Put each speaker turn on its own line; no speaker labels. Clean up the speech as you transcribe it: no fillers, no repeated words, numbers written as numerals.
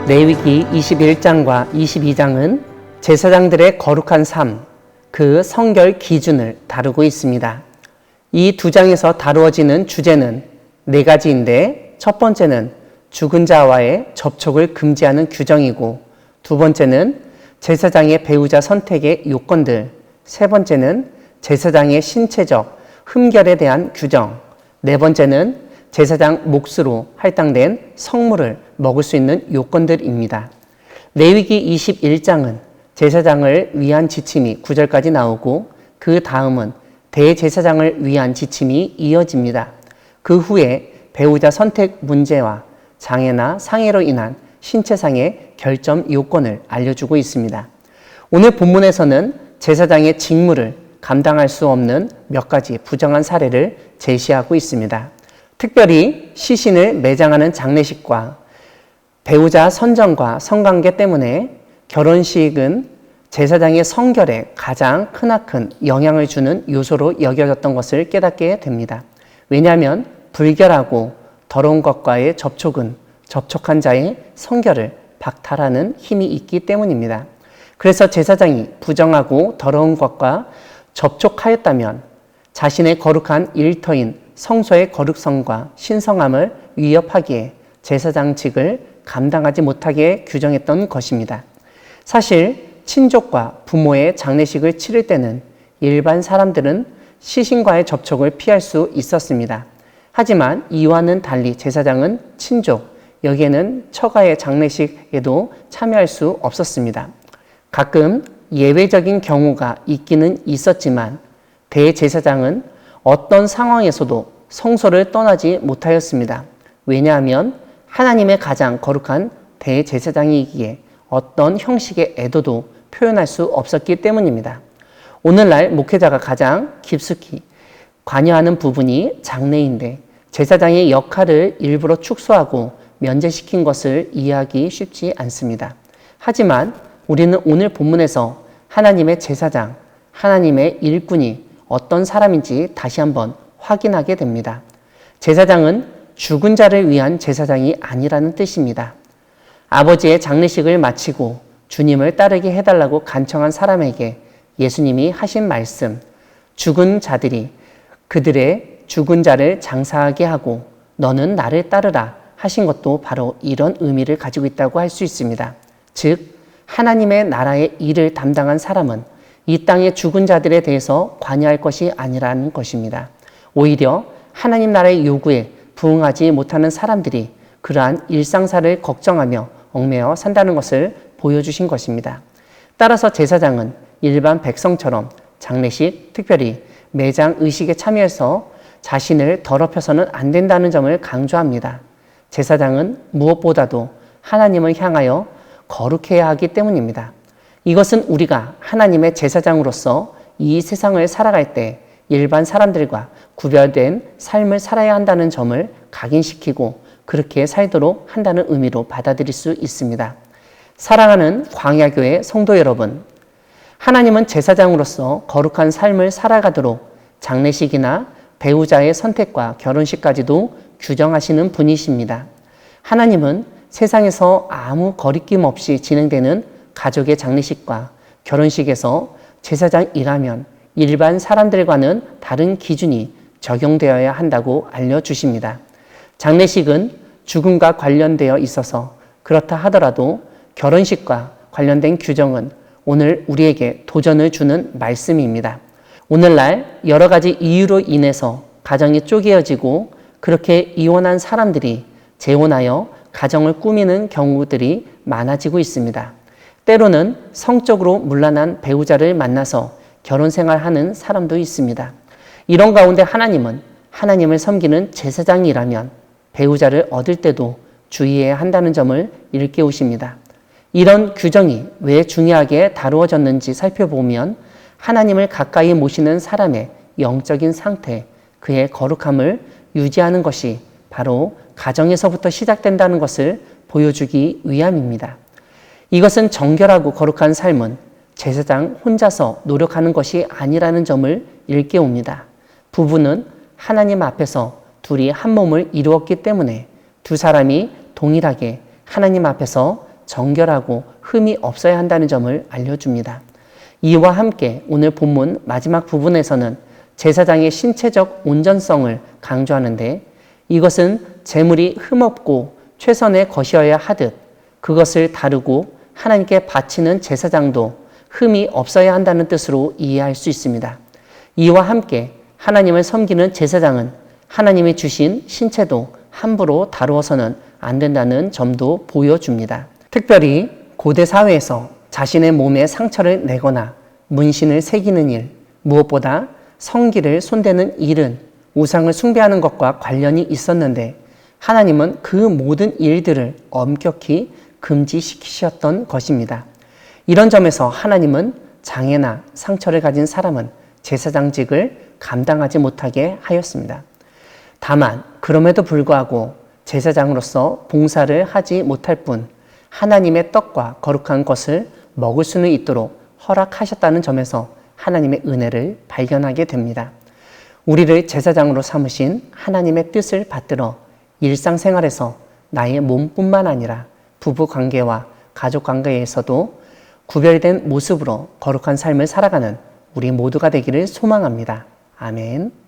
레위기 21장과 22장은 제사장들의 거룩한 삶, 그 성결 기준을 다루고 있습니다. 이 두 장에서 다루어지는 주제는 네 가지인데, 첫 번째는 죽은 자와의 접촉을 금지하는 규정이고, 두 번째는 제사장의 배우자 선택의 요건들, 세 번째는 제사장의 신체적 흠결에 대한 규정, 네 번째는 제사장 몫으로 할당된 성물을 먹을 수 있는 요건들입니다. 레위기 21장은 제사장을 위한 지침이 9절까지 나오고, 그 다음은 대제사장을 위한 지침이 이어집니다. 그 후에 배우자 선택 문제와 장애나 상해로 인한 신체상의 결점 요건을 알려주고 있습니다. 오늘 본문에서는 제사장의 직무를 감당할 수 없는 몇 가지 부정한 사례를 제시하고 있습니다. 특별히 시신을 매장하는 장례식과 배우자 선정과 성관계 때문에 결혼식은 제사장의 성결에 가장 크나큰 영향을 주는 요소로 여겨졌던 것을 깨닫게 됩니다. 왜냐하면 불결하고 더러운 것과의 접촉은 접촉한 자의 성결을 박탈하는 힘이 있기 때문입니다. 그래서 제사장이 부정하고 더러운 것과 접촉하였다면 자신의 거룩한 일터인 성소의 거룩성과 신성함을 위협하기에 제사장직을 감당하지 못하게 규정했던 것입니다. 사실 친족과 부모의 장례식을 치를 때는 일반 사람들은 시신과의 접촉을 피할 수 있었습니다. 하지만 이와는 달리 제사장은 친족, 여기에는 처가의 장례식에도 참여할 수 없었습니다. 가끔 예외적인 경우가 있기는 있었지만 대제사장은 어떤 상황에서도 성소를 떠나지 못하였습니다. 왜냐하면 하나님의 가장 거룩한 대제사장이기에 어떤 형식의 애도도 표현할 수 없었기 때문입니다. 오늘날 목회자가 가장 깊숙이 관여하는 부분이 장례인데, 제사장의 역할을 일부러 축소하고 면제시킨 것을 이해하기 쉽지 않습니다. 하지만 우리는 오늘 본문에서 하나님의 제사장, 하나님의 일꾼이 어떤 사람인지 다시 한번 확인하게 됩니다. 제사장은 죽은 자를 위한 제사장이 아니라는 뜻입니다. 아버지의 장례식을 마치고 주님을 따르게 해달라고 간청한 사람에게 예수님이 하신 말씀, 죽은 자들이 그들의 죽은 자를 장사하게 하고 너는 나를 따르라 하신 것도 바로 이런 의미를 가지고 있다고 할 수 있습니다. 즉, 하나님의 나라의 일을 담당한 사람은 이 땅의 죽은 자들에 대해서 관여할 것이 아니라는 것입니다. 오히려 하나님 나라의 요구에 부응하지 못하는 사람들이 그러한 일상사를 걱정하며 얽매여 산다는 것을 보여주신 것입니다. 따라서 제사장은 일반 백성처럼 장례식, 특별히 매장 의식에 참여해서 자신을 더럽혀서는 안 된다는 점을 강조합니다. 제사장은 무엇보다도 하나님을 향하여 거룩해야 하기 때문입니다. 이것은 우리가 하나님의 제사장으로서 이 세상을 살아갈 때 일반 사람들과 구별된 삶을 살아야 한다는 점을 각인시키고 그렇게 살도록 한다는 의미로 받아들일 수 있습니다. 사랑하는 광야교회 성도 여러분, 하나님은 제사장으로서 거룩한 삶을 살아가도록 장례식이나 배우자의 선택과 결혼식까지도 규정하시는 분이십니다. 하나님은 세상에서 아무 거리낌 없이 진행되는 가족의 장례식과 결혼식에서 제사장이라면 일반 사람들과는 다른 기준이 적용되어야 한다고 알려주십니다. 장례식은 죽음과 관련되어 있어서 그렇다 하더라도 결혼식과 관련된 규정은 오늘 우리에게 도전을 주는 말씀입니다. 오늘날 여러 가지 이유로 인해서 가정이 쪼개어지고 그렇게 이혼한 사람들이 재혼하여 가정을 꾸미는 경우들이 많아지고 있습니다. 때로는 성적으로 문란한 배우자를 만나서 결혼 생활하는 사람도 있습니다. 이런 가운데 하나님은 하나님을 섬기는 제사장이라면 배우자를 얻을 때도 주의해야 한다는 점을 일깨우십니다. 이런 규정이 왜 중요하게 다루어졌는지 살펴보면 하나님을 가까이 모시는 사람의 영적인 상태, 그의 거룩함을 유지하는 것이 바로 가정에서부터 시작된다는 것을 보여주기 위함입니다. 이것은 정결하고 거룩한 삶은 제사장 혼자서 노력하는 것이 아니라는 점을 일깨웁니다. 부부는 하나님 앞에서 둘이 한 몸을 이루었기 때문에 두 사람이 동일하게 하나님 앞에서 정결하고 흠이 없어야 한다는 점을 알려줍니다. 이와 함께 오늘 본문 마지막 부분에서는 제사장의 신체적 온전성을 강조하는데 이것은 제물이 흠없고 최선의 것이어야 하듯 그것을 다루고 하나님께 바치는 제사장도 흠이 없어야 한다는 뜻으로 이해할 수 있습니다. 이와 함께 하나님을 섬기는 제사장은 하나님이 주신 신체도 함부로 다루어서는 안 된다는 점도 보여줍니다. 특별히 고대 사회에서 자신의 몸에 상처를 내거나 문신을 새기는 일, 무엇보다 성기를 손대는 일은 우상을 숭배하는 것과 관련이 있었는데 하나님은 그 모든 일들을 엄격히 금지시키셨던 것입니다. 이런 점에서 하나님은 장애나 상처를 가진 사람은 제사장직을 감당하지 못하게 하였습니다. 다만 그럼에도 불구하고 제사장으로서 봉사를 하지 못할 뿐 하나님의 떡과 거룩한 것을 먹을 수는 있도록 허락하셨다는 점에서 하나님의 은혜를 발견하게 됩니다. 우리를 제사장으로 삼으신 하나님의 뜻을 받들어 일상생활에서 나의 몸뿐만 아니라 부부관계와 가족관계에서도 구별된 모습으로 거룩한 삶을 살아가는 우리 모두가 되기를 소망합니다. 아멘.